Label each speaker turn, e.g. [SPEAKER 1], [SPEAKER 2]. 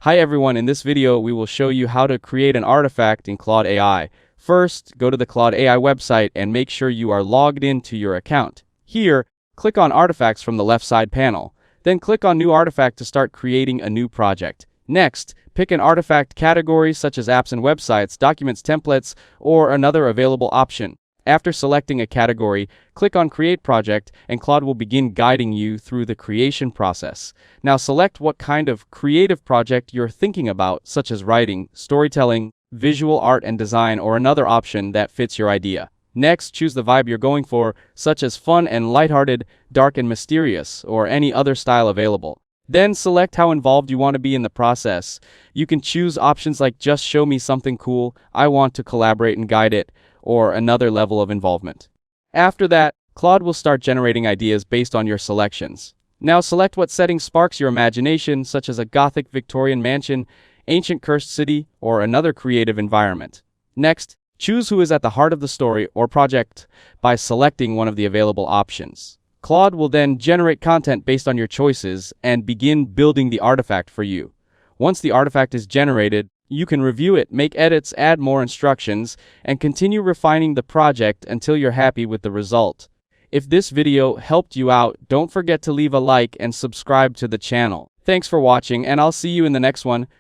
[SPEAKER 1] Hi everyone, in this video we will show you how to create an artifact in Claude AI. First, go to the Claude AI website and make sure you are logged into your account. Here, click on Artifacts from the left side panel. Then click on New Artifact to start creating a new project. Next, pick an artifact category such as apps and websites, documents, templates, or another available option. After selecting a category, click on Create Project and Claude will begin guiding you through the creation process. Now select what kind of creative project you're thinking about, such as writing, storytelling, visual art and design, or another option that fits your idea. Next, choose the vibe you're going for, such as fun and lighthearted, dark and mysterious, or any other style available. Then select how involved you want to be in the process. You can choose options like just show me something cool, I want to collaborate and guide it, or another level of involvement. After that, Claude will start generating ideas based on your selections. Now select what setting sparks your imagination, such as a Gothic Victorian mansion, ancient cursed city, or another creative environment. Next, choose who is at the heart of the story or project by selecting one of the available options. Claude will then generate content based on your choices and begin building the artifact for you. Once the artifact is generated, you can review it, make edits, add more instructions, and continue refining the project until you're happy with the result. If this video helped you out, don't forget to leave a like and subscribe to the channel. Thanks for watching, and I'll see you in the next one.